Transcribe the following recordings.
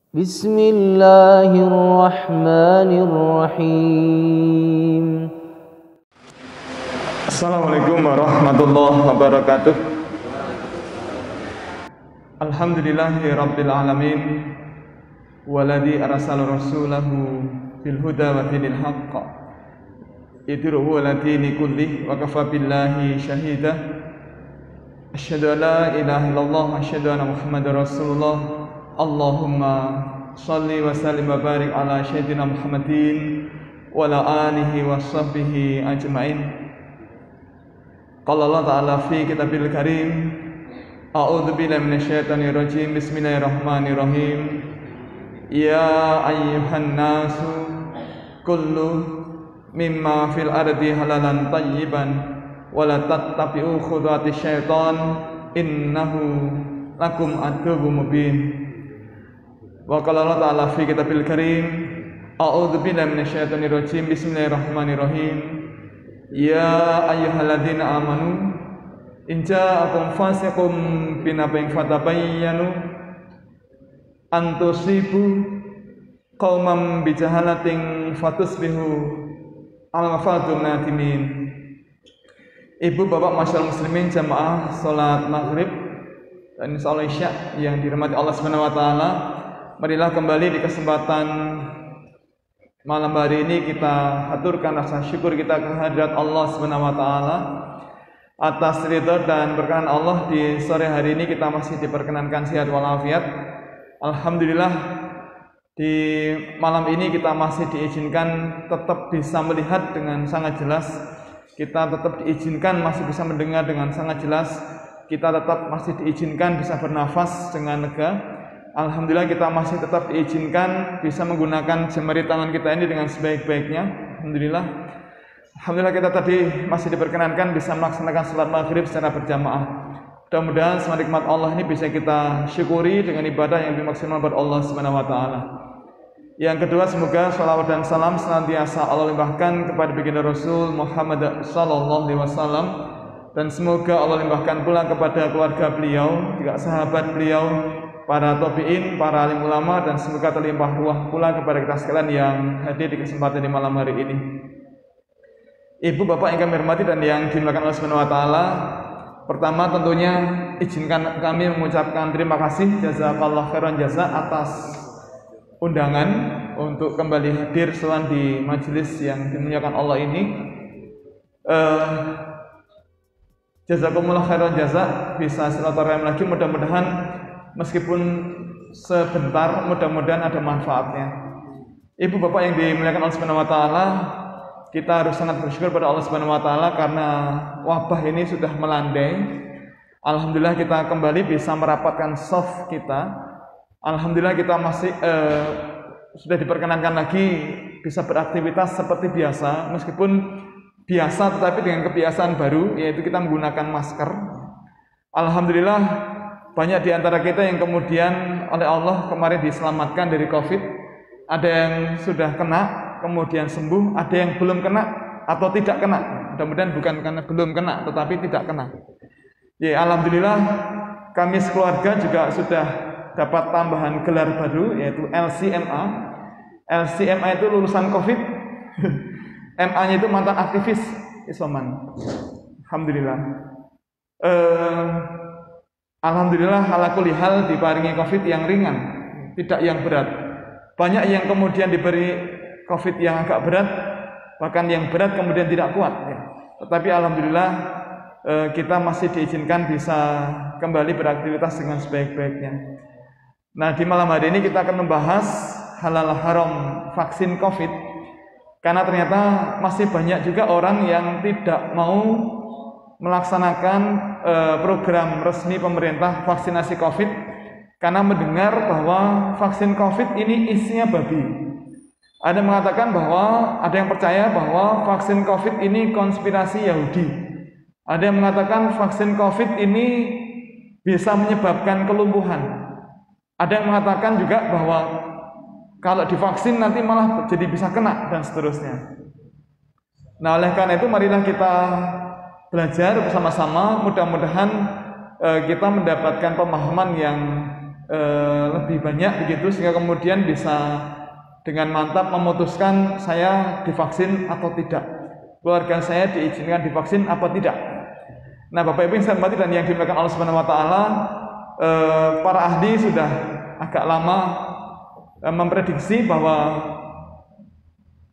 Bismillahirrahmanirrahim. Assalamualaikum warahmatullahi wabarakatuh. Alhamdulillahi rabbil alamin, waladhi arsala rasulahu bil huda wa dinil haqq idruhu ala dini kullih wa kafa billahi syahida. Asyhadu an la ilaha illallah wa asyhadu anna muhammadar rasulullah. Allahumma shalli wa sallim wa barik ala sayyidina Muhammadin wa ala alihi wa sahbihi ajma'in. Qala Allah ta'ala fi kitabil karim, a'udzu billahi minasyaitonir rajim. Bismillahirrahmanirrahim. Ya ayyuhan nasu kullu mimma fil ardi halalan tayyiban wa la tattabi'u khutuwatis syaitan innahu lakum aduwwum mubin. Wa qala Allah ta'ala fi kitabil karim, a'udzu billahi minasyaitonir rajim. Bismillahirrahmanirrahim. Ya ayyuhalladzina amanu in ja'akum fasiqun binaba'in fatabayyanu an tusibu qauman bijahalatin fatusbihu ala ma fa'altum nadimin. Ibu bapak masyaallah muslimin jamaah salat maghrib dan salat isya yang dirahmati Allah Subhanahu wa taala, marilah kembali di kesempatan malam hari ini kita haturkan rasa syukur kita kehadirat Allah Subhanahu wa taala atas ridha dan berkenan Allah. Di sore hari ini kita masih diperkenankan sehat walafiat. Alhamdulillah, di malam ini kita masih diizinkan tetap bisa melihat dengan sangat jelas. Kita tetap diizinkan masih bisa mendengar dengan sangat jelas. Kita tetap masih diizinkan bisa bernafas dengan lega. Alhamdulillah, kita masih tetap diizinkan bisa menggunakan jemari tangan kita ini dengan sebaik-baiknya. Alhamdulillah kita tadi masih diperkenankan bisa melaksanakan salat maghrib secara berjamaah. Mudah-mudahan semua nikmat Allah ini bisa kita syukuri dengan ibadah yang lebih maksimal buat Allah Subhanahu wa taala. Yang kedua, semoga salawat dan salam senantiasa Allah limpahkan kepada baginda Rasul Muhammad sallallahu alaihi wasallam, dan semoga Allah limpahkan pula kepada keluarga beliau, juga sahabat beliau, para tabi'in, para alim ulama, dan semoga terlimpah ruah pula kepada kita sekalian yang hadir di kesempatan di malam hari ini. Ibu bapak yang kami hormati dan yang dimuliakan Allah Subhanahu wa taala, pertama tentunya izinkan kami mengucapkan terima kasih jazakallahu khairan jaza atas undangan untuk kembali hadir selain di majelis yang dimuliakan Allah ini. Jazakumullah khairan jaza, bisa silaturahim lagi, mudah-mudahan meskipun sebentar, mudah-mudahan ada manfaatnya. Ibu bapak yang dimuliakan Allah Subhanahu wa taala, kita harus sangat bersyukur pada Allah Subhanahu wa taala karena wabah ini sudah melandai. Alhamdulillah kita kembali bisa merapatkan shaf kita. Alhamdulillah kita masih sudah diperkenankan lagi bisa beraktivitas seperti biasa, meskipun biasa tetapi dengan kebiasaan baru, yaitu kita menggunakan masker. Alhamdulillah, banyak di antara kita yang kemudian oleh Allah kemarin diselamatkan dari COVID. Ada yang sudah kena, kemudian sembuh. Ada yang belum kena atau tidak kena. Mudah-mudahan bukan karena belum kena, tetapi tidak kena. Ya, alhamdulillah kami sekeluarga juga sudah dapat tambahan gelar baru, yaitu LCMA. LCMA itu lulusan COVID. MA-nya itu mantan aktivis Islaman. Alhamdulillah. Alhamdulillah ala kulli hal diparingi COVID yang ringan, tidak yang berat. Banyak yang kemudian diberi COVID yang agak berat, bahkan yang berat kemudian tidak kuat. Ya. Tetapi alhamdulillah kita masih diizinkan bisa kembali beraktivitas dengan sebaik-baiknya. Nah, di malam hari ini kita akan membahas halal haram vaksin COVID, karena ternyata masih banyak juga orang yang tidak mau melaksanakan program resmi pemerintah vaksinasi COVID karena mendengar bahwa vaksin COVID ini isinya babi. Ada yang mengatakan bahwa, ada yang percaya bahwa vaksin COVID ini konspirasi Yahudi. Ada yang mengatakan vaksin COVID ini bisa menyebabkan kelumpuhan. Ada yang mengatakan juga bahwa kalau divaksin nanti malah jadi bisa kena dan seterusnya. Nah, oleh karena itu marilah kita belajar bersama-sama, mudah-mudahan kita mendapatkan pemahaman yang lebih banyak begitu, sehingga kemudian bisa dengan mantap memutuskan saya divaksin atau tidak, keluarga saya diizinkan divaksin apa tidak. Nah, Bapak Ibu yang saya hormati dan yang dimuliakan Allah Subhanahu wa taala, para ahli sudah agak lama memprediksi bahwa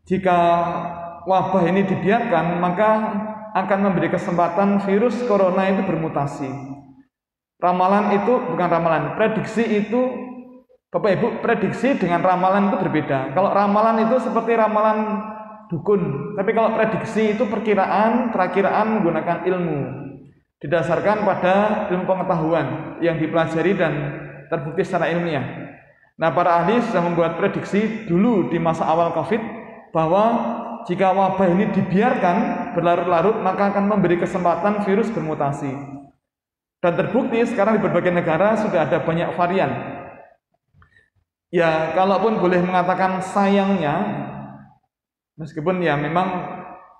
jika wabah ini dibiarkan, maka akan memberi kesempatan virus corona itu bermutasi. Ramalan itu bukan ramalan, prediksi itu, Bapak Ibu, prediksi dengan ramalan itu berbeda. Kalau ramalan itu seperti ramalan dukun, tapi kalau prediksi itu perakiraan menggunakan ilmu, didasarkan pada ilmu pengetahuan yang dipelajari dan terbukti secara ilmiah. Nah, para ahli sudah membuat prediksi dulu di masa awal COVID bahwa jika wabah ini dibiarkan berlarut-larut, maka akan memberi kesempatan virus bermutasi. Dan terbukti sekarang di berbagai negara sudah ada banyak varian. Ya, kalaupun boleh mengatakan sayangnya, meskipun ya memang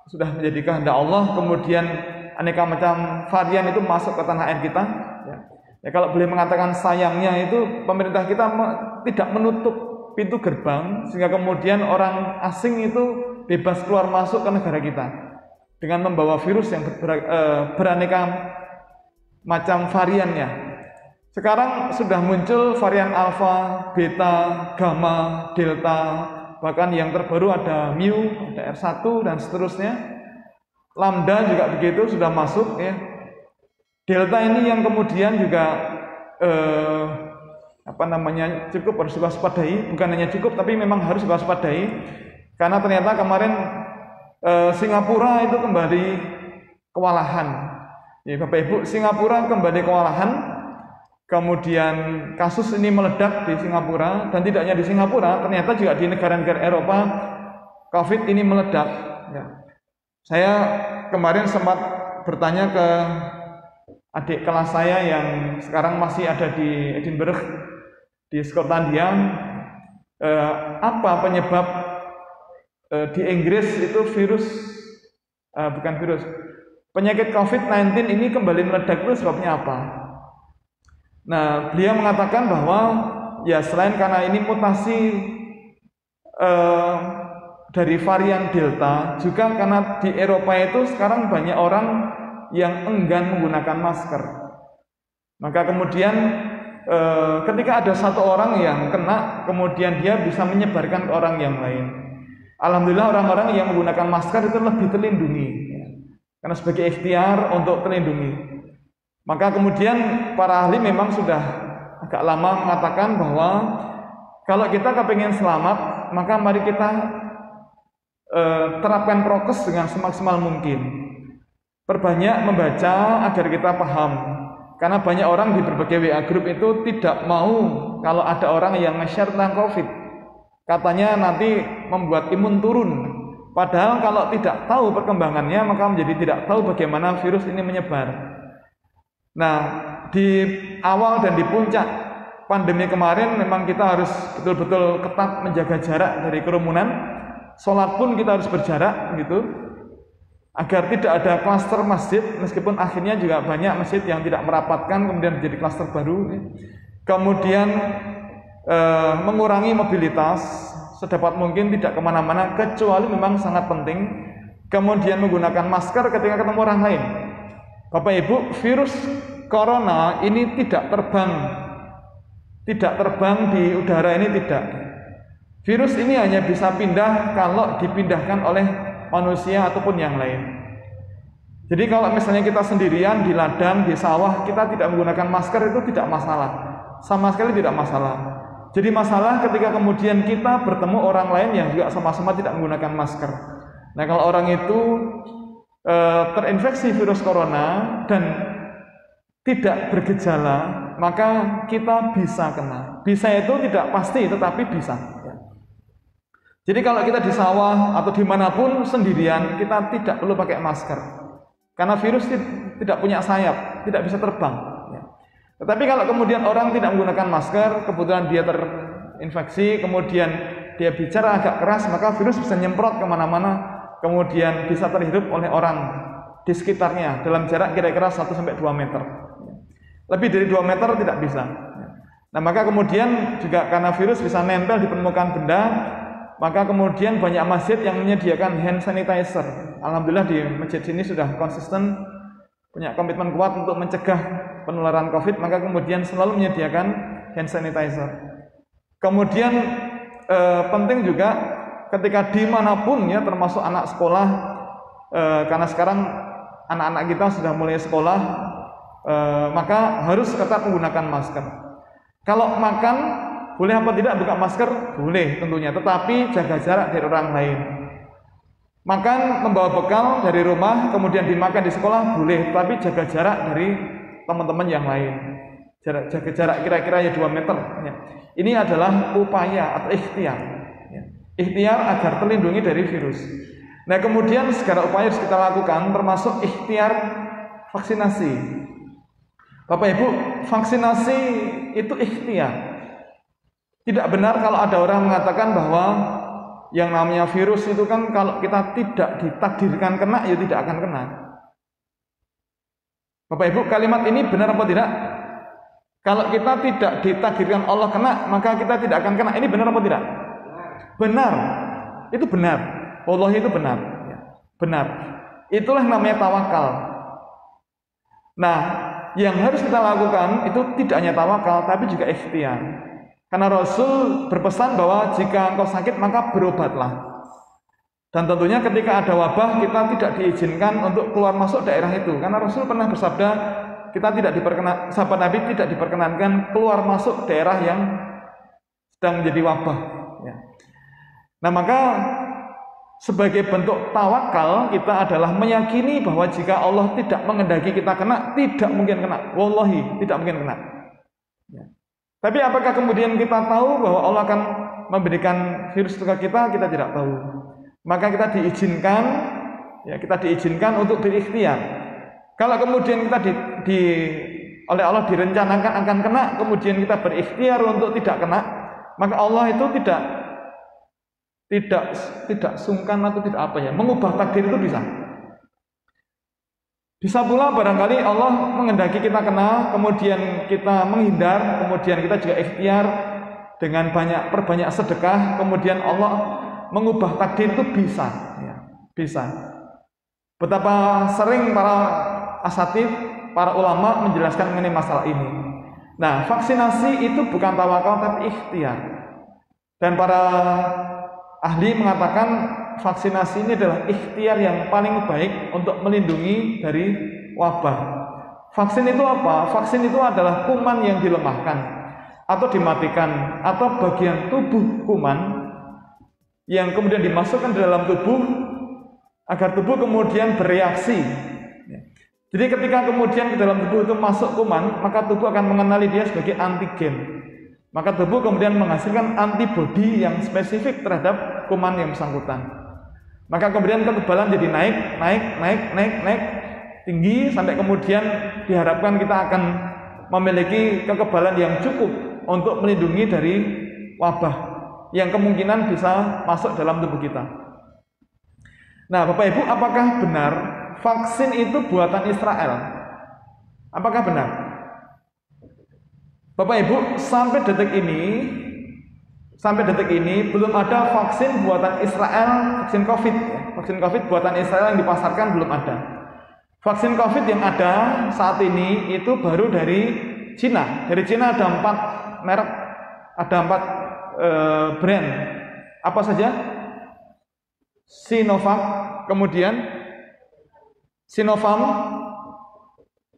sudah menjadi kehendak Allah, kemudian aneka macam varian itu masuk ke tanah air kita. Ya, kalau boleh mengatakan sayangnya itu pemerintah kita tidak menutup pintu gerbang sehingga kemudian orang asing itu bebas keluar masuk ke negara kita dengan membawa virus yang beraneka macam variannya. Sekarang sudah muncul varian alfa, beta, gamma, delta, bahkan yang terbaru ada mu, ada R1 dan seterusnya. Lambda juga begitu, sudah masuk ya. Delta ini yang kemudian juga cukup harus diwaspadai, bukan hanya cukup tapi memang harus diwaspadai, karena ternyata kemarin Singapura itu kembali kewalahan. Ya, Bapak Ibu, Singapura kembali kewalahan, kemudian kasus ini meledak di Singapura, dan tidak hanya di Singapura, ternyata juga di negara-negara Eropa COVID ini meledak. Ya. Saya kemarin sempat bertanya ke adik kelas saya yang sekarang masih ada di Edinburgh, di Skotlandia, apa penyebab di Inggris itu penyakit COVID-19 ini kembali meledak, itu sebabnya apa? Nah, beliau mengatakan bahwa ya selain karena ini mutasi dari varian Delta, juga karena di Eropa itu sekarang banyak orang yang enggan menggunakan masker. Maka kemudian ketika ada satu orang yang kena, kemudian dia bisa menyebarkan ke orang yang lain. Alhamdulillah orang-orang yang menggunakan masker itu lebih terlindungi, karena sebagai ikhtiar untuk terlindungi. Maka kemudian para ahli memang sudah agak lama mengatakan bahwa kalau kita kepingin selamat, maka mari kita terapkan prokes dengan semaksimal mungkin. Perbanyak membaca agar kita paham, karena banyak orang di berbagai WA group itu tidak mau kalau ada orang yang nge-share tentang COVID, katanya nanti membuat imun turun. Padahal kalau tidak tahu perkembangannya, maka menjadi tidak tahu bagaimana virus ini menyebar. Nah, di awal dan di puncak pandemi kemarin memang kita harus betul-betul ketat menjaga jarak dari kerumunan. Sholat pun kita harus berjarak gitu, agar tidak ada klaster masjid, meskipun akhirnya juga banyak masjid yang tidak merapatkan kemudian menjadi klaster baru. Kemudian mengurangi mobilitas sedapat mungkin, tidak kemana-mana kecuali memang sangat penting. Kemudian menggunakan masker ketika ketemu orang lain. Bapak Ibu, virus corona ini tidak terbang di udara, ini tidak. Virus ini hanya bisa pindah kalau dipindahkan oleh manusia ataupun yang lain. Jadi kalau misalnya kita sendirian di ladang, di sawah, kita tidak menggunakan masker, itu tidak masalah, sama sekali tidak masalah. Jadi masalah ketika kemudian kita bertemu orang lain yang juga sama-sama tidak menggunakan masker. Nah, kalau orang itu terinfeksi virus corona dan tidak bergejala, maka kita bisa kena. Bisa itu tidak pasti, tetapi bisa. Jadi kalau kita di sawah atau dimanapun sendirian, kita tidak perlu pakai masker, karena virus tidak punya sayap, tidak bisa terbang. Tetapi kalau kemudian orang tidak menggunakan masker, kebetulan dia terinfeksi, kemudian dia bicara agak keras, maka virus bisa nyemprot kemana-mana, kemudian bisa terhirup oleh orang di sekitarnya dalam jarak kira-kira 1-2 meter. Lebih dari 2 meter tidak bisa. Nah, maka kemudian juga karena virus bisa nempel di permukaan benda, maka kemudian banyak masjid yang menyediakan hand sanitizer. Alhamdulillah di masjid sini sudah konsisten, punya komitmen kuat untuk mencegah penularan COVID, maka kemudian selalu menyediakan hand sanitizer. Kemudian penting juga ketika dimanapun ya, termasuk anak sekolah, karena sekarang anak-anak kita sudah mulai sekolah, maka harus ketat menggunakan masker. Kalau makan, boleh apa tidak buka masker? Boleh tentunya, tetapi jaga jarak dari orang lain. Makan membawa bekal dari rumah, kemudian dimakan di sekolah, boleh, tapi jaga jarak dari teman-teman yang lain. Jaga jarak kira-kira ya 2 meter. Ya. Ini adalah upaya atau ikhtiar. Ya. Ikhtiar agar terlindungi dari virus. Nah, kemudian segala upaya harus kita lakukan, termasuk ikhtiar vaksinasi. Bapak Ibu, vaksinasi itu ikhtiar. Tidak benar kalau ada orang mengatakan bahwa yang namanya virus itu kan kalau kita tidak ditakdirkan kena, ya tidak akan kena. Bapak Ibu, kalimat ini benar apa tidak? Kalau kita tidak ditakdirkan Allah kena, maka kita tidak akan kena. Ini benar apa tidak? Benar. Itu benar. Wallahi itu benar. Benar. Itulah namanya tawakal. Nah, yang harus kita lakukan itu tidak hanya tawakal, tapi juga ikhtiar. Karena Rasul berpesan bahwa jika engkau sakit maka berobatlah. Dan tentunya ketika ada wabah kita tidak diizinkan untuk keluar masuk daerah itu. Karena Rasul pernah bersabda, kita tidak diperkenan, sahabat Nabi tidak diperkenankan keluar masuk daerah yang sedang menjadi wabah. Ya. Nah, maka sebagai bentuk tawakal kita adalah meyakini bahwa jika Allah tidak mengendaki kita kena, tidak mungkin kena. Wallahi, tidak mungkin kena. Ya. Tapi apakah kemudian kita tahu bahwa Allah akan memberikan virus itu ke kita? Kita tidak tahu. Maka kita diizinkan untuk berikhtiar. Kalau kemudian kita oleh Allah direncanakan akan kena, kemudian kita berikhtiar untuk tidak kena, maka Allah itu tidak sungkan atau tidak mengubah takdir itu bisa. Bisa pula barangkali Allah mengendaki kita kena, kemudian kita menghindar, kemudian kita juga ikhtiar dengan perbanyak sedekah, kemudian Allah mengubah takdir itu bisa. Ya, bisa. Betapa sering para asatidz, para ulama menjelaskan mengenai masalah ini. Nah, vaksinasi itu bukan tawakal tapi ikhtiar. Dan para ahli mengatakan vaksinasi ini adalah ikhtiar yang paling baik untuk melindungi dari wabah. Vaksin itu apa? Vaksin itu adalah kuman yang dilemahkan atau dimatikan, atau bagian tubuh kuman yang kemudian dimasukkan di dalam tubuh agar tubuh kemudian bereaksi. Jadi ketika kemudian ke dalam tubuh itu masuk kuman, maka tubuh akan mengenali dia sebagai antigen. Maka tubuh kemudian menghasilkan antibodi yang spesifik terhadap kuman yang bersangkutan. Maka kemudian kekebalan jadi naik tinggi sampai kemudian diharapkan kita akan memiliki kekebalan yang cukup untuk melindungi dari wabah yang kemungkinan bisa masuk dalam tubuh kita. Nah, Bapak Ibu, apakah benar vaksin itu buatan Israel? Apakah benar? Bapak Ibu, sampai detik ini belum ada vaksin buatan Israel, vaksin COVID. Vaksin COVID buatan Israel yang dipasarkan belum ada. Vaksin COVID yang ada saat ini itu baru dari Cina. Dari Cina ada 4 merek, ada 4 brand. Apa saja? Sinovac, kemudian Sinopharm,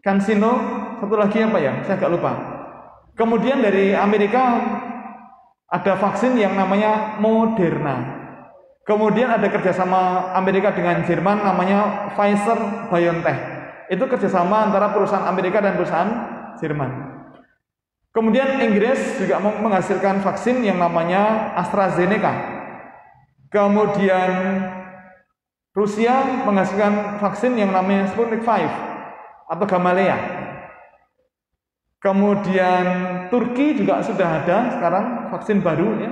CanSino, satu lagi apa ya? Saya agak lupa. Kemudian dari Amerika ada vaksin yang namanya Moderna. Kemudian ada kerjasama Amerika dengan Jerman namanya Pfizer-BioNTech. Itu kerjasama antara perusahaan Amerika dan perusahaan Jerman. Kemudian Inggris juga menghasilkan vaksin yang namanya AstraZeneca. Kemudian Rusia menghasilkan vaksin yang namanya Sputnik V atau Gamaleya. Kemudian Turki juga sudah ada sekarang vaksin baru ya.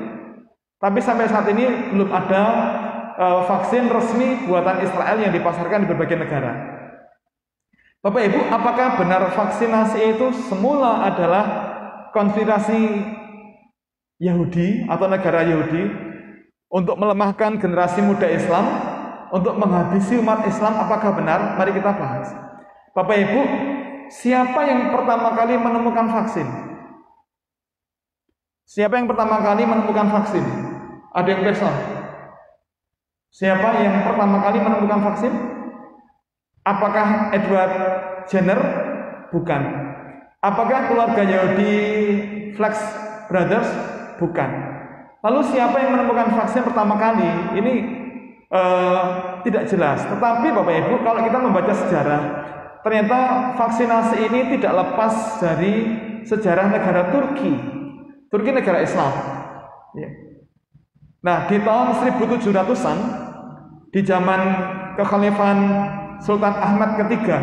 Tapi sampai saat ini belum ada vaksin resmi buatan Israel yang dipasarkan di berbagai negara. Bapak Ibu, apakah benar vaksinasi itu semula adalah konspirasi Yahudi atau negara Yahudi untuk melemahkan generasi muda Islam, untuk menghabisi umat Islam, apakah benar? Mari kita bahas. Bapak Ibu, siapa yang pertama kali menemukan vaksin? Siapa yang pertama kali menemukan vaksin? Ada yang person? Siapa yang pertama kali menemukan vaksin? Apakah Edward Jenner? Bukan. Apakah keluarga Yahudi Flex Brothers? Bukan. Lalu siapa yang menemukan vaksin pertama kali? Ini tidak jelas. Tetapi Bapak Ibu, kalau kita membaca sejarah, ternyata vaksinasi ini tidak lepas dari sejarah negara Turki. Turki negara Islam. Nah, di tahun 1700-an, di zaman kekhalifahan Sultan Ahmad III,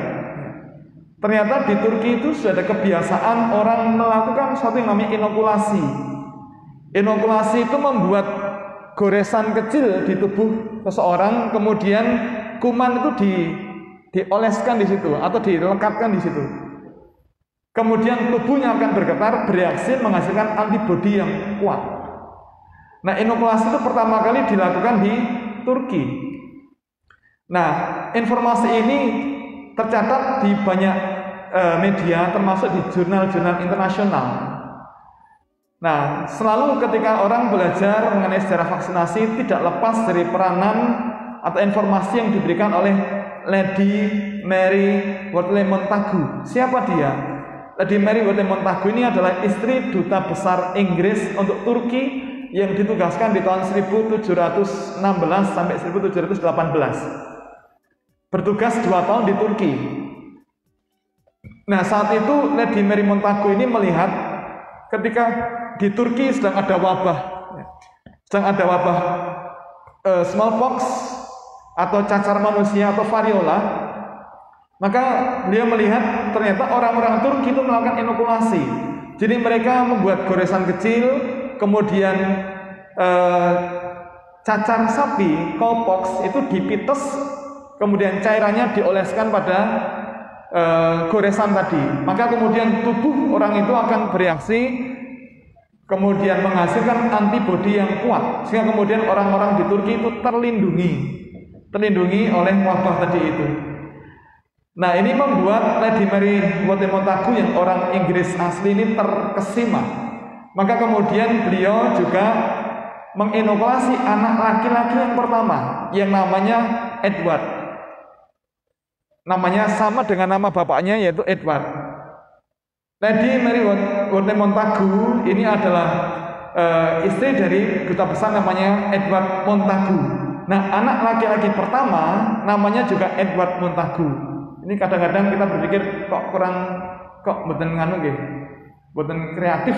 ternyata di Turki itu sudah ada kebiasaan orang melakukan sesuatu yang namanya inokulasi. Inokulasi itu membuat goresan kecil di tubuh seseorang, kemudian kuman itu dioleskan di situ atau dilekatkan di situ. Kemudian tubuhnya akan bergetar, bereaksi, menghasilkan antibodi yang kuat. Nah, inokulasi itu pertama kali dilakukan di Turki. Nah, informasi ini tercatat di banyak media, termasuk di jurnal-jurnal internasional. Nah, selalu ketika orang belajar mengenai sejarah vaksinasi, tidak lepas dari peranan atau informasi yang diberikan oleh Lady Mary Wortley Montagu. Siapa dia? Lady Mary Wortley Montagu ini adalah istri duta besar Inggris untuk Turki yang ditugaskan di tahun 1716 sampai 1718. Bertugas 2 tahun di Turki. Nah, saat itu Lady Mary Montagu ini melihat ketika di Turki sedang ada wabah smallpox atau cacar manusia atau variola, maka beliau melihat ternyata orang-orang Turki itu melakukan inokulasi. Jadi mereka membuat goresan kecil, kemudian cacar sapi, cowpox itu dipites, kemudian cairannya dioleskan pada goresan tadi. Maka kemudian tubuh orang itu akan bereaksi, kemudian menghasilkan antibodi yang kuat, sehingga kemudian orang-orang di Turki itu terlindungi oleh wabah tadi itu. Nah, ini membuat Lady Mary Wortley Montagu yang orang Inggris asli ini terkesima. Maka kemudian beliau juga menginokulasi anak laki-laki yang pertama, yang namanya Edward. Namanya sama dengan nama bapaknya, yaitu Edward. Lady Mary Wortley Montagu ini adalah istri dari duta besar namanya Edward Montagu. Nah, anak laki-laki pertama namanya juga Edward Montagu. Ini kadang-kadang kita berpikir kok mboten nganu nggih, mboten kreatif.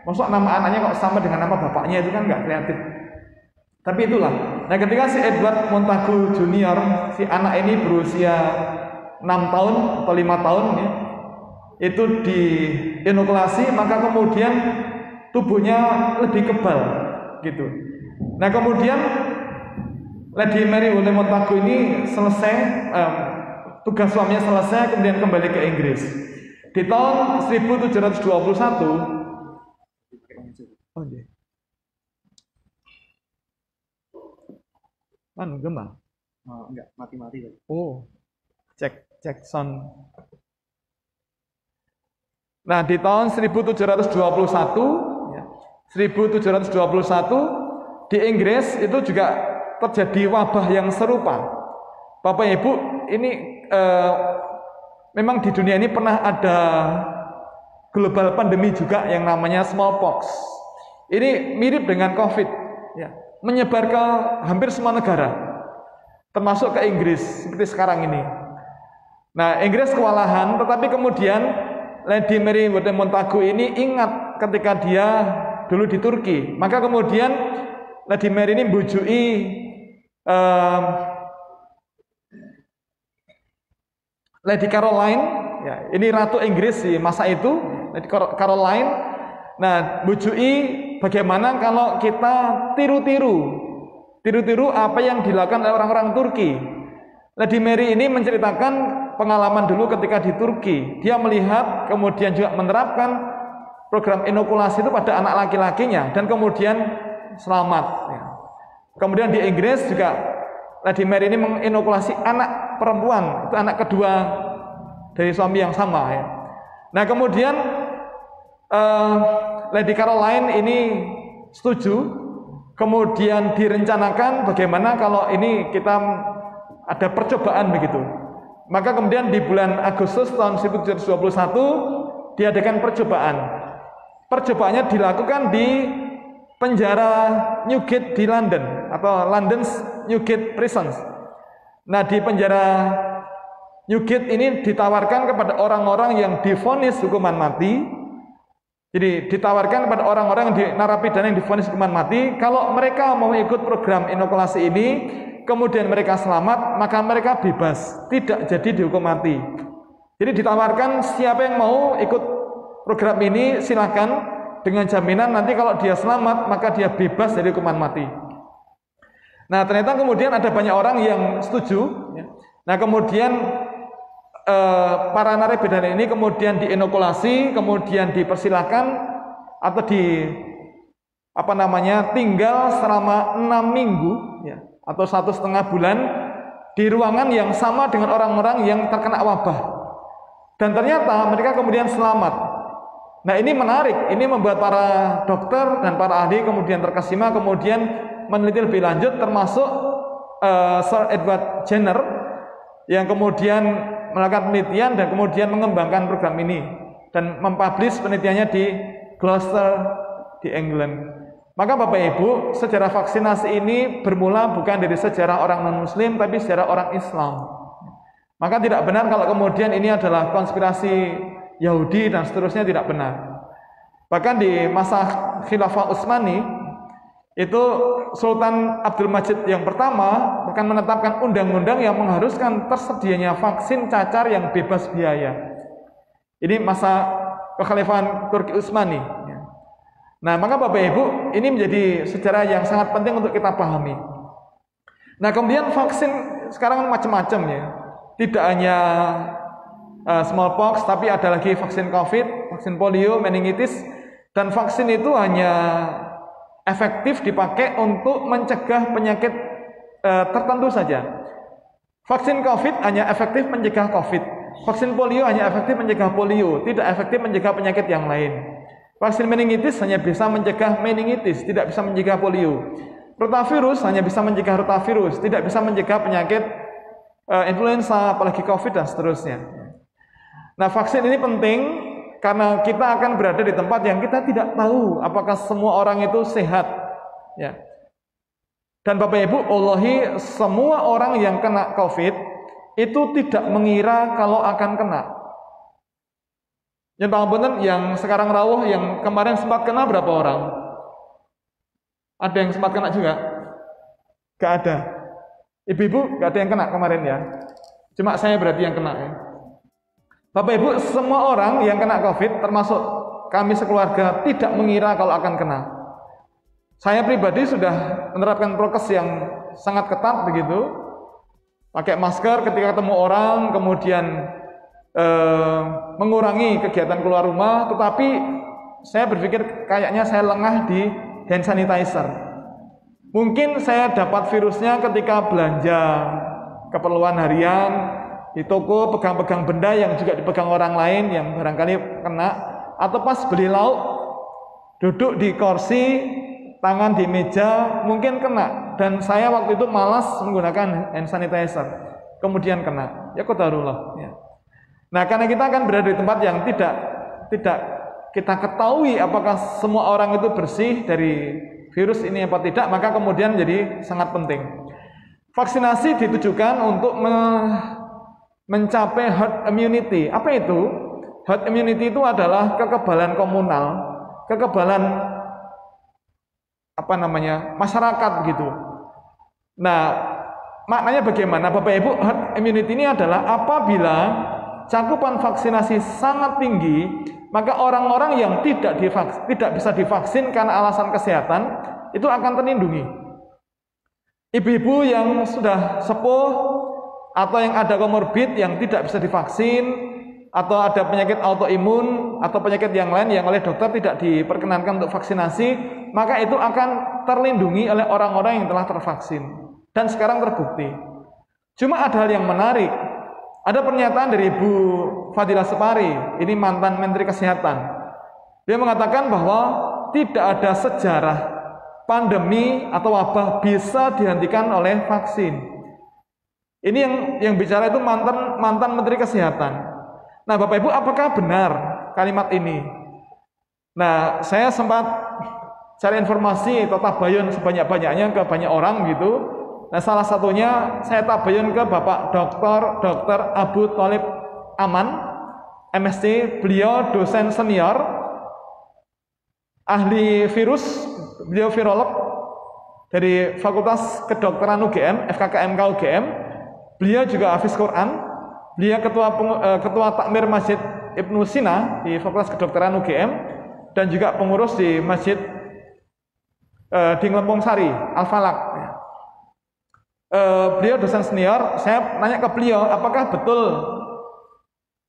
Maksud nama anaknya kok sama dengan nama bapaknya, itu kan nggak kreatif. Tapi itulah. Nah, ketika si Edward Montagu Junior, si anak ini berusia 6 tahun atau 5 tahun ya, itu diinokulasi, maka kemudian tubuhnya lebih kebal gitu. Nah, kemudian Lady Mary Wortley Montagu ini selesai, tugas suaminya selesai, kemudian kembali ke Inggris. Di tahun 1721, Gemma? Enggak, mati-mati tadi. Oh, Jackson. Nah, di tahun 1721 di Inggris itu juga terjadi wabah yang serupa. Bapak Ibu, ini memang di dunia ini pernah ada global pandemi juga yang namanya smallpox. Ini mirip dengan COVID, ya, menyebar ke hampir semua negara, termasuk ke Inggris seperti sekarang ini. Nah, Inggris kewalahan, tetapi kemudian Lady Mary Wortley Montagu ini ingat ketika dia dulu di Turki, maka kemudian Lady Mary ini bujui Lady Caroline, ya, ini Ratu Inggris di masa itu, Lady Caroline. Nah, bujui bagaimana kalau kita tiru-tiru apa yang dilakukan oleh orang-orang Turki. Lady Mary ini menceritakan pengalaman dulu ketika di Turki. Dia melihat, kemudian juga menerapkan program inokulasi itu pada anak laki-lakinya dan kemudian selamat. Ya. Kemudian di Inggris juga Lady Mary ini menginokulasi anak perempuan, itu anak kedua dari suami yang sama. Ya. Nah kemudian Lady Caroline ini setuju, kemudian direncanakan bagaimana kalau ini kita ada percobaan begitu. Maka kemudian di bulan Agustus tahun 1721 diadakan percobaan. Percobaannya dilakukan di penjara Newgate di London atau London's Newgate Prisons. Nah di penjara Newgate ini ditawarkan kepada orang-orang yang divonis hukuman mati. Jadi ditawarkan kepada orang-orang narapidana yang divonis hukuman mati, kalau mereka mau ikut program inokulasi ini, kemudian mereka selamat, maka mereka bebas, tidak jadi dihukum mati. Jadi ditawarkan siapa yang mau ikut program ini silakan, dengan jaminan nanti kalau dia selamat maka dia bebas dari hukuman mati. Nah ternyata kemudian ada banyak orang yang setuju. Nah kemudian para narapidana ini kemudian diinokulasi, kemudian dipersilakan atau tinggal selama 6 minggu ya, atau 1,5 bulan di ruangan yang sama dengan orang-orang yang terkena wabah. Dan ternyata mereka kemudian selamat. Nah ini menarik, ini membuat para dokter dan para ahli kemudian terkesima, kemudian meneliti lebih lanjut, termasuk Sir Edward Jenner yang kemudian melakukan penelitian dan kemudian mengembangkan program ini dan mempublish penelitiannya di Gloucester di England. Maka Bapak Ibu, sejarah vaksinasi ini bermula bukan dari sejarah orang non-muslim tapi sejarah orang Islam. Maka tidak benar kalau kemudian ini adalah konspirasi Yahudi dan seterusnya, tidak benar. Bahkan di masa Khilafah Utsmani itu Sultan Abdul Majid yang pertama bahkan menetapkan undang-undang yang mengharuskan tersedianya vaksin cacar yang bebas biaya. Ini masa kekhalifahan Turki Utsmani. Nah, maka Bapak Ibu, ini menjadi sejarah yang sangat penting untuk kita pahami. Nah, kemudian vaksin sekarang macam-macam ya. Tidak hanya smallpox, tapi ada lagi vaksin COVID, vaksin polio, meningitis, dan vaksin itu hanya efektif dipakai untuk mencegah penyakit tertentu saja. Vaksin COVID hanya efektif mencegah COVID, vaksin polio hanya efektif mencegah polio, tidak efektif mencegah penyakit yang lain. Vaksin meningitis hanya bisa mencegah meningitis, tidak bisa mencegah polio. Rotavirus hanya bisa mencegah rotavirus, tidak bisa mencegah penyakit influenza, apalagi COVID dan seterusnya. Nah, vaksin ini penting karena kita akan berada di tempat yang kita tidak tahu apakah semua orang itu sehat. Ya. Dan Bapak Ibu, wallahi semua orang yang kena COVID itu tidak mengira kalau akan kena. Yang sekarang rawuh, yang kemarin sempat kena berapa orang? Ada yang sempat kena juga? Gak ada. Ibu-ibu gak ada yang kena kemarin ya. Cuma saya berarti yang kena ya. Bapak Ibu, semua orang yang kena COVID, termasuk kami sekeluarga, tidak mengira kalau akan kena. Saya pribadi sudah menerapkan prokes yang sangat ketat begitu, pakai masker ketika ketemu orang, kemudian mengurangi kegiatan keluar rumah, tetapi saya berpikir kayaknya saya lengah di hand sanitizer. Mungkin saya dapat virusnya ketika belanja keperluan harian, di toko pegang-pegang benda yang juga dipegang orang lain yang barangkali kena, atau pas beli lauk duduk di kursi, tangan di meja, mungkin kena, dan saya waktu itu malas menggunakan hand sanitizer, kemudian kena. Ya qadarullah ya. Nah, karena kita akan berada di tempat yang tidak kita ketahui apakah semua orang itu bersih dari virus ini apa tidak, maka kemudian jadi sangat penting. Vaksinasi ditujukan untuk mencapai herd immunity. Apa itu? Herd immunity itu adalah kekebalan komunal, kekebalan masyarakat gitu. Nah, maknanya bagaimana Bapak Ibu? Herd immunity ini adalah apabila cakupan vaksinasi sangat tinggi, maka orang-orang yang tidak bisa divaksin karena alasan kesehatan itu akan terlindungi. Ibu-ibu yang sudah sepuh atau yang ada komorbid yang tidak bisa divaksin, atau ada penyakit autoimun atau penyakit yang lain yang oleh dokter tidak diperkenankan untuk vaksinasi, maka itu akan terlindungi oleh orang-orang yang telah tervaksin. Dan sekarang terbukti. Cuma ada hal yang menarik. Ada pernyataan dari Ibu Fadila Supari, ini mantan Menteri Kesehatan. Dia mengatakan bahwa tidak ada sejarah pandemi atau wabah bisa dihentikan oleh vaksin. Ini yang bicara itu mantan Menteri Kesehatan. Nah, Bapak Ibu, apakah benar kalimat ini? Nah, saya sempat cari informasi atau tabayun sebanyak-banyaknya ke banyak orang gitu. Nah, salah satunya saya tabayun ke Bapak Dr. Abu Thalib Aman, MSc, beliau dosen senior, ahli virus, beliau virolog dari Fakultas Kedokteran UGM, FKKMK UGM. Beliau juga hafiz Quran. Beliau ketua takmir Masjid Ibnu Sina di Fakultas Kedokteran UGM dan juga pengurus di Masjid di Ngelempong Sari, Al-Falak. Beliau dosen senior. Saya nanya ke beliau, apakah betul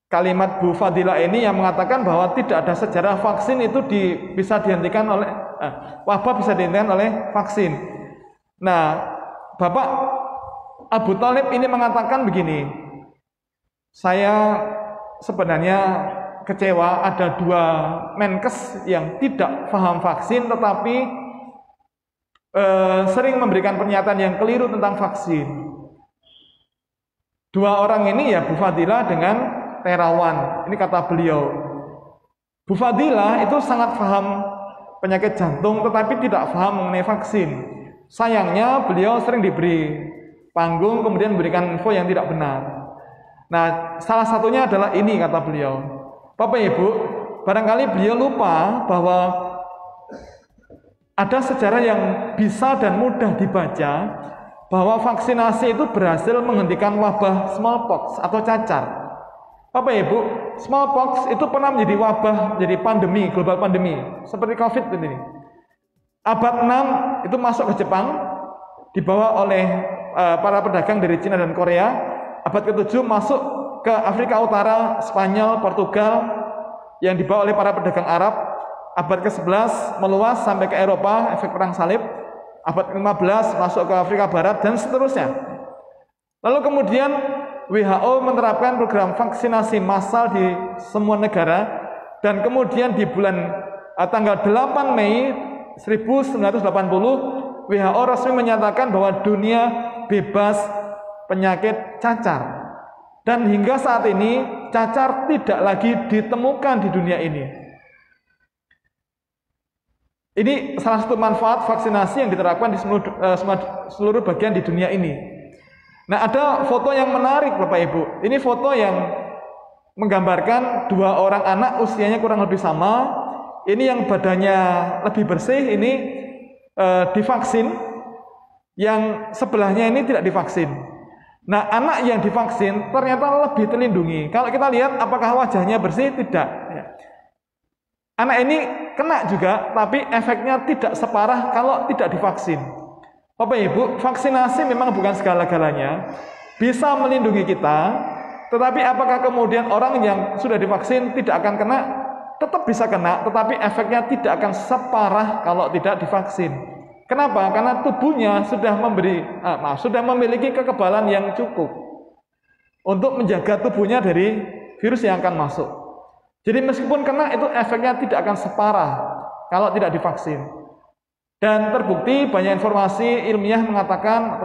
kalimat Bu Fadila ini yang mengatakan bahwa tidak ada sejarah vaksin itu bisa dihentikan oleh wabah bisa dihentikan oleh vaksin. Nah, Bapak Abu Thalib ini mengatakan begini, saya sebenarnya kecewa ada 2 Menkes yang tidak paham vaksin tetapi sering memberikan pernyataan yang keliru tentang vaksin. 2 orang ini ya Bu Fadila dengan Terawan. Ini kata beliau. Bu Fadila itu sangat paham penyakit jantung tetapi tidak paham mengenai vaksin. Sayangnya beliau sering diberi panggung kemudian memberikan info yang tidak benar. Nah, salah satunya adalah ini kata beliau. Bapak Ibu, barangkali beliau lupa bahwa ada sejarah yang bisa dan mudah dibaca bahwa vaksinasi itu berhasil menghentikan wabah smallpox atau cacar. Bapak Ibu, smallpox itu pernah menjadi wabah, jadi pandemi, global pandemi, seperti COVID ini. Abad 6 itu masuk ke Jepang, dibawa oleh para pedagang dari Cina dan Korea. Abad ke-7 masuk ke Afrika Utara, Spanyol, Portugal, yang dibawa oleh para pedagang Arab. Abad ke-11 meluas sampai ke Eropa, efek perang salib. Abad ke-15 masuk ke Afrika Barat dan seterusnya. Lalu kemudian WHO menerapkan program vaksinasi massal di semua negara dan kemudian di bulan tanggal 8 Mei 1980 WHO resmi menyatakan bahwa dunia bebas penyakit cacar. Dan hingga saat ini cacar tidak lagi ditemukan di dunia ini. Ini salah satu manfaat vaksinasi yang diterapkan di seluruh bagian di dunia ini. Nah, ada foto yang menarik Bapak Ibu. Ini foto yang menggambarkan 2 orang anak usianya kurang lebih sama. Ini yang badannya lebih bersih, ini divaksin. Yang sebelahnya ini tidak divaksin. Nah, anak yang divaksin ternyata lebih terlindungi. Kalau kita lihat apakah wajahnya bersih, tidak. Anak ini kena juga, tapi efeknya tidak separah kalau tidak divaksin. Bapak Ibu, vaksinasi memang bukan segala-galanya, bisa melindungi kita, tetapi apakah kemudian orang yang sudah divaksin tidak akan kena? Tetap bisa kena, tetapi efeknya tidak akan separah kalau tidak divaksin. Kenapa? Karena tubuhnya sudah memiliki kekebalan yang cukup untuk menjaga tubuhnya dari virus yang akan masuk. Jadi meskipun kena itu efeknya tidak akan separah kalau tidak divaksin. Dan terbukti banyak informasi ilmiah mengatakan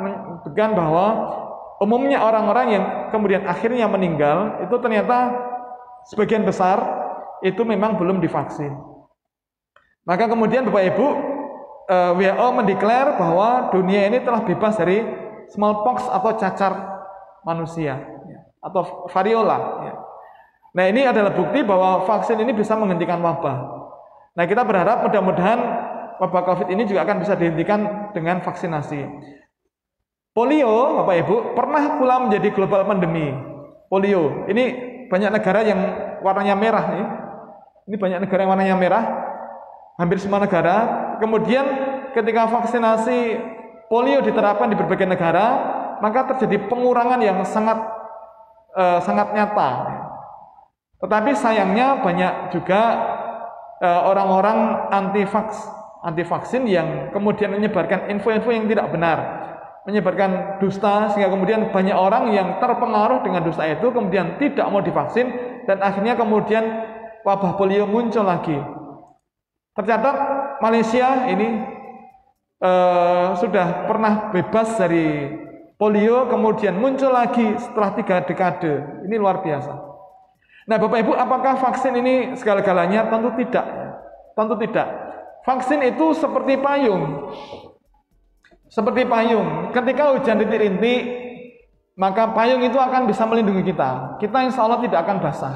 bahwa umumnya orang-orang yang kemudian akhirnya meninggal itu ternyata sebagian besar itu memang belum divaksin. Maka kemudian Bapak Ibu, WHO mendeklar bahwa dunia ini telah bebas dari smallpox atau cacar manusia atau variola. Nah, ini adalah bukti bahwa vaksin ini bisa menghentikan wabah. Nah, kita berharap mudah-mudahan wabah COVID ini juga akan bisa dihentikan dengan vaksinasi. Polio, Bapak Ibu, pernah pula menjadi global pandemi. Polio, ini banyak negara yang warnanya merah nih. Ini banyak negara yang warnanya merah, hampir semua negara. Kemudian ketika vaksinasi polio diterapkan di berbagai negara, maka terjadi pengurangan yang sangat nyata. Tetapi sayangnya banyak juga orang-orang anti vaksin yang kemudian menyebarkan info-info yang tidak benar, menyebarkan dusta, sehingga kemudian banyak orang yang terpengaruh dengan dusta itu kemudian tidak mau divaksin, dan akhirnya kemudian wabah polio muncul lagi. Tercatat Malaysia ini sudah pernah bebas dari polio, kemudian muncul lagi setelah 3 dekade. Ini luar biasa. Nah, Bapak Ibu, apakah vaksin ini segala-galanya? Tentu tidak. Tentu tidak. Vaksin itu seperti payung. Seperti payung. Ketika hujan rintik-rintik, maka payung itu akan bisa melindungi kita. Kita insya Allah tidak akan basah.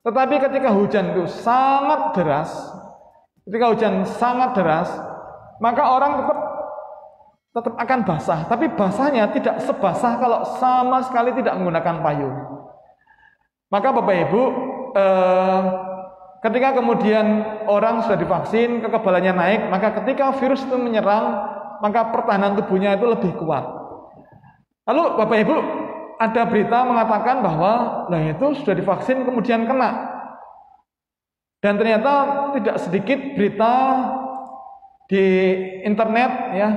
Tetapi ketika hujan itu sangat deras, maka orang tetap akan basah. Tapi basahnya tidak sebasah kalau sama sekali tidak menggunakan payung. Maka Bapak Ibu, ketika kemudian orang sudah divaksin, kekebalannya naik, maka ketika virus itu menyerang, maka pertahanan tubuhnya itu lebih kuat. Lalu Bapak Ibu, ada berita mengatakan bahwa itu sudah divaksin kemudian kena. Dan ternyata tidak sedikit berita di internet ya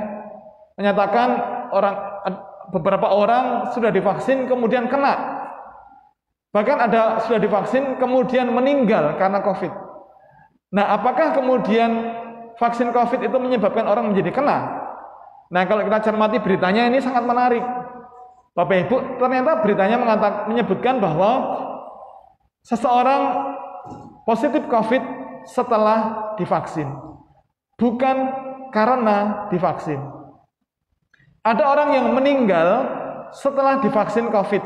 menyatakan beberapa orang sudah divaksin kemudian kena. Bahkan ada sudah divaksin kemudian meninggal karena COVID. Nah, apakah kemudian vaksin COVID itu menyebabkan orang menjadi kena? Nah, kalau kita cermati beritanya ini sangat menarik. Bapak Ibu, ternyata beritanya menyebutkan bahwa seseorang positif COVID setelah divaksin, bukan karena divaksin. Ada orang yang meninggal setelah divaksin COVID,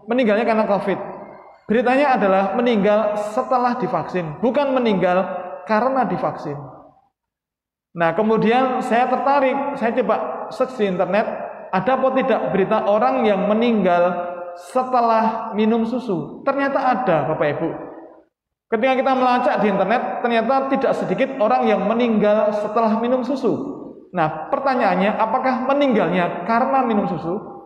meninggalnya karena COVID. Beritanya adalah meninggal setelah divaksin, bukan meninggal karena divaksin. Nah, kemudian saya tertarik, saya coba search di internet, ada apa tidak berita orang yang meninggal setelah minum susu? Ternyata ada, Bapak Ibu. Ketika kita melacak di internet, ternyata tidak sedikit orang yang meninggal setelah minum susu. Nah, pertanyaannya, apakah meninggalnya karena minum susu?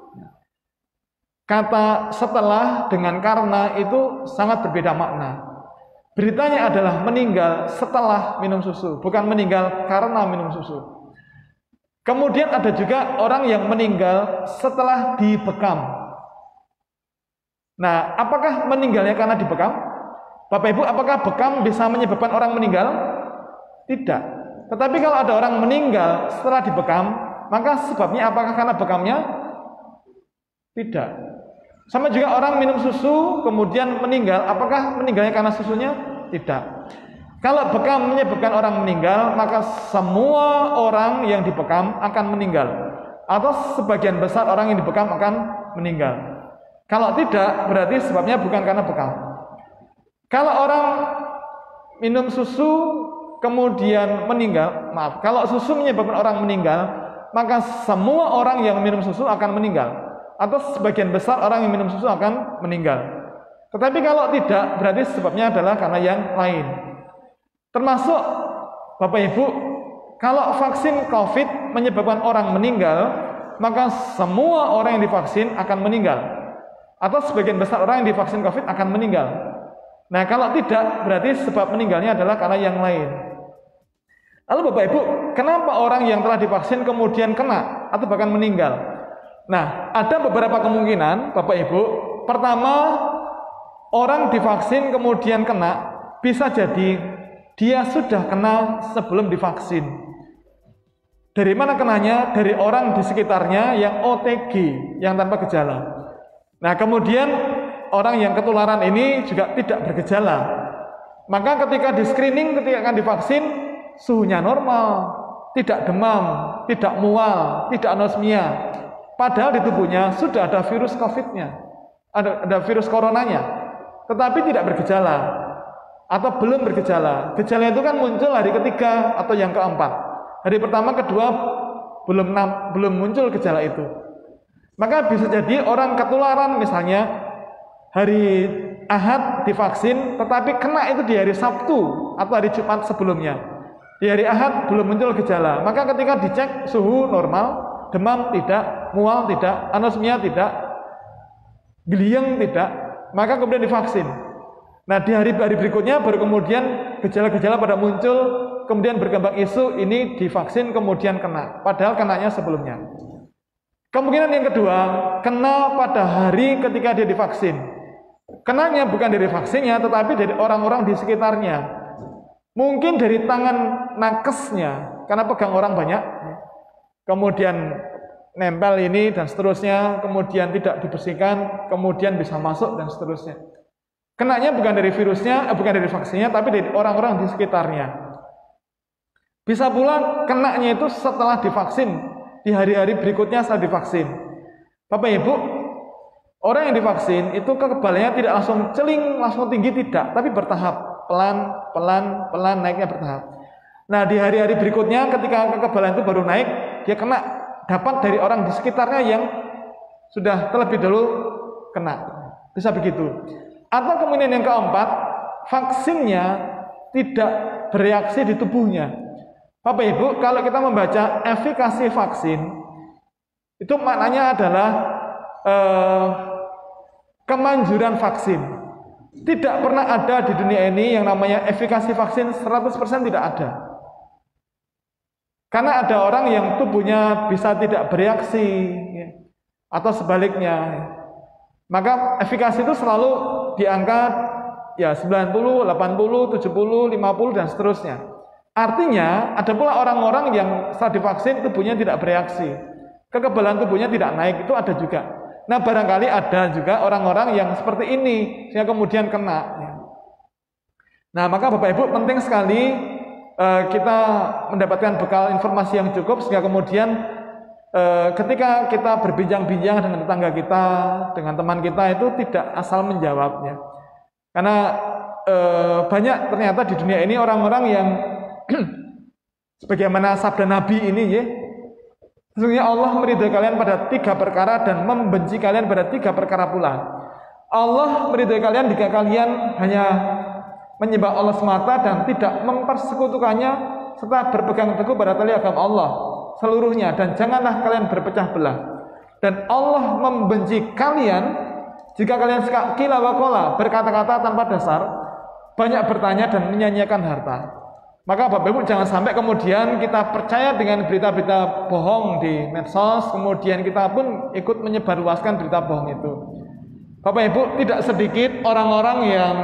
Kata setelah dengan karena itu sangat berbeda makna. Beritanya adalah meninggal setelah minum susu, bukan meninggal karena minum susu. Kemudian ada juga orang yang meninggal setelah dibekam. Nah, apakah meninggalnya karena dibekam? Bapak Ibu, apakah bekam bisa menyebabkan orang meninggal? Tidak. Tetapi kalau ada orang meninggal setelah dibekam, maka sebabnya apakah karena bekamnya? Tidak. Sama juga orang minum susu kemudian meninggal, apakah meninggalnya karena susunya? Tidak. Kalau bekam menyebabkan orang meninggal, maka semua orang yang dibekam akan meninggal, atau sebagian besar orang yang dibekam akan meninggal. Kalau tidak, berarti sebabnya bukan karena bekam. Kalau orang minum susu kemudian meninggal, kalau susu menyebabkan orang meninggal, maka semua orang yang minum susu akan meninggal, atau sebagian besar orang yang minum susu akan meninggal. Tetapi kalau tidak, berarti sebabnya adalah karena yang lain. Termasuk Bapak Ibu, kalau vaksin COVID menyebabkan orang meninggal, maka semua orang yang divaksin akan meninggal, atau sebagian besar orang yang divaksin COVID akan meninggal. Nah, kalau tidak, berarti sebab meninggalnya adalah karena yang lain. Lalu Bapak Ibu, kenapa orang yang telah divaksin kemudian kena atau bahkan meninggal? Nah, ada beberapa kemungkinan, Bapak Ibu. Pertama, orang divaksin kemudian kena, bisa jadi dia sudah kena sebelum divaksin. Dari mana kenanya? Dari orang di sekitarnya yang OTG, yang tanpa gejala. Nah, kemudian orang yang ketularan ini juga tidak bergejala. Maka ketika di screening, ketika akan divaksin, suhunya normal, tidak demam, tidak mual, tidak anosmia. Padahal di tubuhnya sudah ada virus COVID-nya, ada virus coronanya, tetapi tidak bergejala atau belum bergejala. Gejala itu kan muncul hari ketiga atau yang keempat. Hari pertama, kedua belum muncul gejala itu. Maka bisa jadi orang ketularan misalnya hari Ahad divaksin, tetapi kena itu di hari Sabtu atau hari Jumat sebelumnya. Di hari Ahad belum muncul gejala. Maka ketika dicek suhu normal, demam tidak, mual tidak, anosmia tidak, geliang tidak, maka kemudian divaksin. Nah, di hari-hari berikutnya baru kemudian gejala-gejala pada muncul, kemudian berkembang isu ini divaksin kemudian kena, padahal kenanya sebelumnya. Kemungkinan yang kedua, kena pada hari ketika dia divaksin. Kenanya bukan dari vaksinnya, tetapi dari orang-orang di sekitarnya. Mungkin dari tangan nakesnya, karena pegang orang banyak, kemudian nempel ini dan seterusnya, kemudian tidak dibersihkan, kemudian bisa masuk dan seterusnya. Kenanya bukan dari virusnya, bukan dari vaksinnya, tapi dari orang-orang di sekitarnya. Bisa pula kenanya itu setelah divaksin, di hari-hari berikutnya setelah divaksin. Bapak Ibu, orang yang divaksin itu kekebalannya tidak langsung celing, langsung tinggi, tidak, tapi bertahap, pelan naiknya bertahap. Nah, di hari-hari berikutnya ketika kekebalan itu baru naik, dia kena dapat dari orang di sekitarnya yang sudah terlebih dahulu kena. Bisa begitu. Atau kemudian yang keempat, vaksinnya tidak bereaksi di tubuhnya. Bapak Ibu, kalau kita membaca efikasi vaksin, itu maknanya adalah kemanjuran vaksin. Tidak pernah ada di dunia ini yang namanya efikasi vaksin 100% tidak ada. Karena ada orang yang tubuhnya bisa tidak bereaksi, ya, atau sebaliknya. Maka efikasi itu selalu di angka ya 90, 80, 70, 50 dan seterusnya. Artinya ada pula orang-orang yang setelah divaksin tubuhnya tidak bereaksi, kekebalan tubuhnya tidak naik, itu ada juga. Nah, barangkali ada juga orang-orang yang seperti ini sehingga kemudian kena. Nah, maka Bapak Ibu penting sekali kita mendapatkan bekal informasi yang cukup sehingga kemudian ketika kita berbincang-bincang dengan tetangga kita, dengan teman kita itu tidak asal menjawabnya. Karena banyak ternyata di dunia ini orang-orang yang sebagaimana sabda Nabi ini ya, sesungguhnya Allah meridhai kalian pada 3 perkara dan membenci kalian pada 3 perkara pula. Allah meridhai kalian jika kalian hanya menyembah Allah semata dan tidak mempersekutukannya serta berpegang teguh pada tali agama Allah seluruhnya, dan janganlah kalian berpecah belah. Dan Allah membenci kalian jika kalian qila wa qala, berkata-kata tanpa dasar, banyak bertanya dan menyanyiakan harta. Maka Bapak Ibu jangan sampai kemudian kita percaya dengan berita-berita bohong di medsos, kemudian kita pun ikut menyebarluaskan berita bohong itu. Bapak Ibu, tidak sedikit orang-orang yang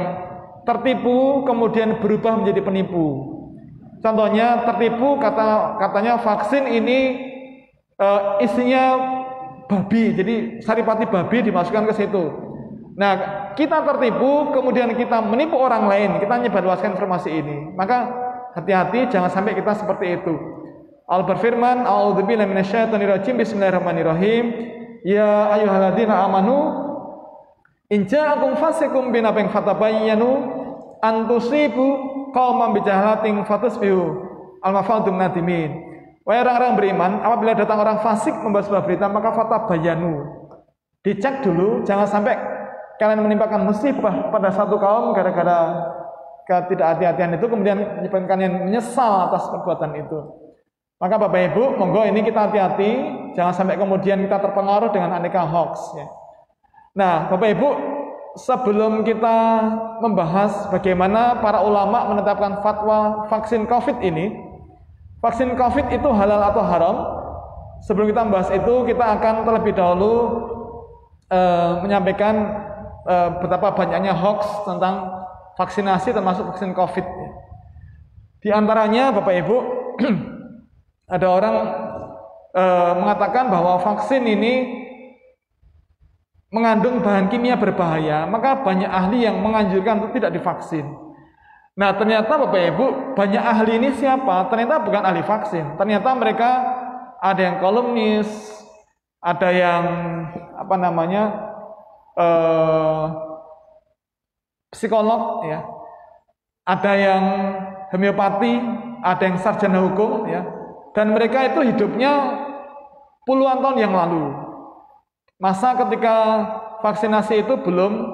tertipu kemudian berubah menjadi penipu. Contohnya tertipu katanya vaksin ini isinya babi, jadi saripati babi dimasukkan ke situ. Nah, kita tertipu kemudian kita menipu orang lain, kita menyebarluaskan informasi ini. Maka hati-hati jangan sampai kita seperti itu. Allah berfirman, a'udzubillahi minasyaitonirrajim, bismillahirrahmanirrahim. Ya ayyuhalladzina amanu in ja'akum fasiqun binaba'in fatabayyanu an tusibu qauman bijahalatin fatusbihu al-mafadum nadimin. Wahai orang-orang beriman, apabila datang orang fasik membawa sebuah berita, maka fatabayyanu. Dicek dulu, jangan sampai kalian menimpakan musibah pada satu kaum gara-gara ketidakhati-hatian itu, kemudian menyebabkan kalian menyesal atas perbuatan itu. Maka Bapak Ibu, monggo ini kita hati-hati, jangan sampai kemudian kita terpengaruh dengan aneka hoax. Ya. Nah, Bapak Ibu, sebelum kita membahas bagaimana para ulama menetapkan fatwa vaksin COVID ini, vaksin COVID itu halal atau haram, sebelum kita membahas itu, kita akan terlebih dahulu menyampaikan betapa banyaknya hoax tentang vaksinasi termasuk vaksin COVID. Di antaranya Bapak Ibu, ada orang mengatakan bahwa vaksin ini mengandung bahan kimia berbahaya, maka banyak ahli yang menganjurkan untuk tidak divaksin. Nah, ternyata Bapak Ibu, banyak ahli ini siapa? Ternyata bukan ahli vaksin. Ternyata mereka ada yang kolumnis, ada yang psikolog, ya, ada yang homeopati, ada yang sarjana hukum, ya, dan mereka itu hidupnya puluhan tahun yang lalu. Masa ketika vaksinasi itu belum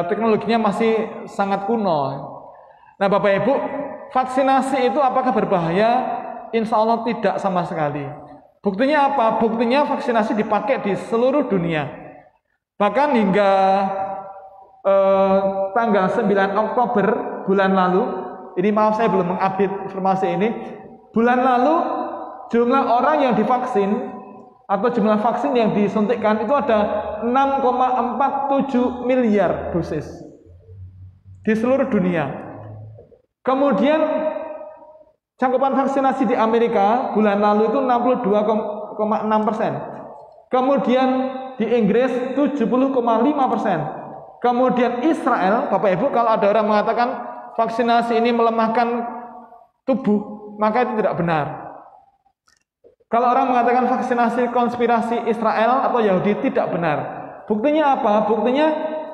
teknologinya masih sangat kuno. Nah, Bapak Ibu, vaksinasi itu apakah berbahaya? Insya Allah tidak sama sekali. Buktinya apa? Buktinya vaksinasi dipakai di seluruh dunia. Bahkan hingga tanggal 9 Oktober bulan lalu, ini maaf saya belum mengupdate informasi ini, bulan lalu jumlah orang yang divaksin atau jumlah vaksin yang disuntikkan itu ada 6,47 miliar dosis di seluruh dunia. Kemudian cakupan vaksinasi di Amerika bulan lalu itu 62,6%. Kemudian di Inggris 70,5%. Kemudian Israel, Bapak Ibu, kalau ada orang mengatakan vaksinasi ini melemahkan tubuh, maka itu tidak benar. Kalau orang mengatakan vaksinasi konspirasi Israel atau Yahudi, tidak benar. Buktinya apa? Buktinya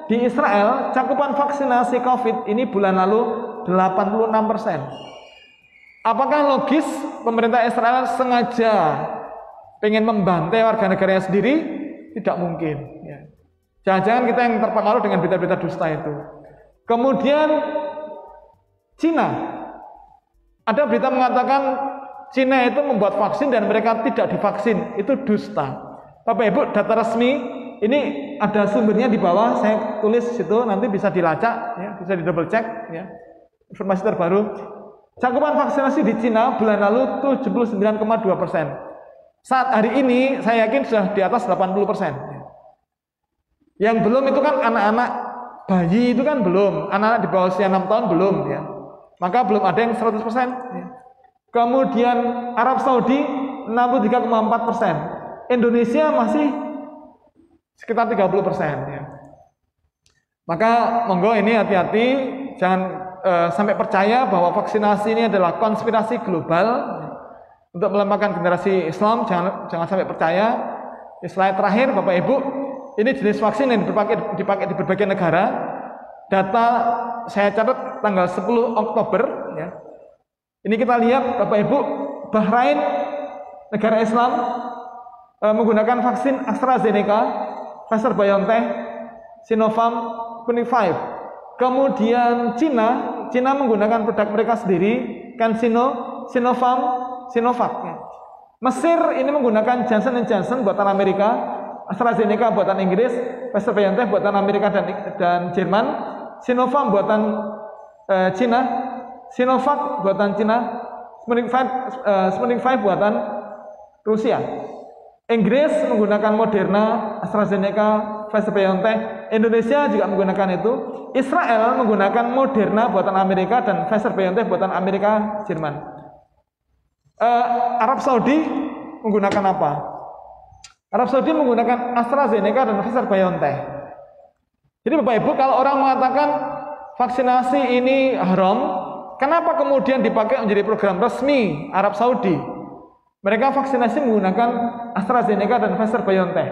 di Israel cakupan vaksinasi COVID ini bulan lalu 86%. Apakah logis pemerintah Israel sengaja pengen membantai warga negaranya sendiri? Tidak mungkin. Ya. Jangan-jangan kita yang terpengaruh dengan berita-berita dusta itu. Kemudian Cina, ada berita mengatakan Cina itu membuat vaksin dan mereka tidak divaksin. Itu dusta. Bapak Ibu, data resmi ini ada sumbernya di bawah. Saya tulis situ, nanti bisa dilacak, ya, bisa di double check. Ya. Informasi terbaru. Cakupan vaksinasi di Cina bulan lalu 79,2%. Saat hari ini saya yakin sudah di atas 80%. Yang belum itu kan anak-anak bayi itu kan belum, anak-anak di bawah usia 6 tahun belum, ya. Maka belum ada yang 100%. Ya. Kemudian Arab Saudi 63,4%. Indonesia masih sekitar 30%. Ya. Maka monggo ini hati-hati, jangan sampai percaya bahwa vaksinasi ini adalah konspirasi global untuk melemahkan generasi Islam. Jangan sampai percaya. Slide terakhir, Bapak Ibu, ini jenis vaksin yang dipakai di berbagai negara. Data saya catat tanggal 10 Oktober. Ya. Ini kita lihat, Bapak Ibu, Bahrain, negara Islam, menggunakan vaksin AstraZeneca, Pfizer-BioNTech, Sinopharm, Sputnik V. Kemudian Cina menggunakan produk mereka sendiri, CanSino, Sinopharm, Sinovac. Mesir ini menggunakan Johnson & Johnson buatan Amerika, AstraZeneca buatan Inggris, Pfizer-BioNTech buatan Amerika dan Jerman, Sinopharm buatan Cina, Sinovac buatan Cina, Sputnik V buatan Rusia. Inggris menggunakan Moderna, AstraZeneca, Pfizer-BioNTech. Indonesia juga menggunakan itu. Israel menggunakan Moderna buatan Amerika dan Pfizer-BioNTech buatan Amerika, Jerman. Arab Saudi menggunakan apa? Arab Saudi menggunakan AstraZeneca dan Pfizer-BioNTech. Jadi Bapak Ibu, kalau orang mengatakan vaksinasi ini haram, kenapa kemudian dipakai menjadi program resmi Arab Saudi? Mereka vaksinasi menggunakan AstraZeneca dan Pfizer-BioNTech.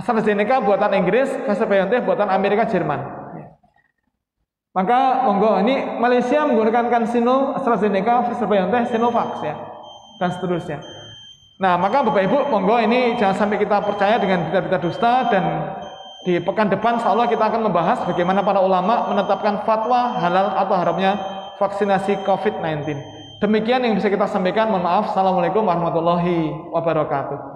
AstraZeneca buatan Inggris, Pfizer-BioNTech buatan Amerika, Jerman. Maka monggo, ini Malaysia menggunakan CanSino, AstraZeneca, Pfizer-BioNTech, Sinovac, ya, dan seterusnya. Nah, maka Bapak Ibu, monggo ini jangan sampai kita percaya dengan berita-berita dusta. Dan di pekan depan insya Allah kita akan membahas bagaimana para ulama menetapkan fatwa halal atau haramnya vaksinasi COVID-19. Demikian yang bisa kita sampaikan. Mohon maaf. Assalamualaikum warahmatullahi wabarakatuh.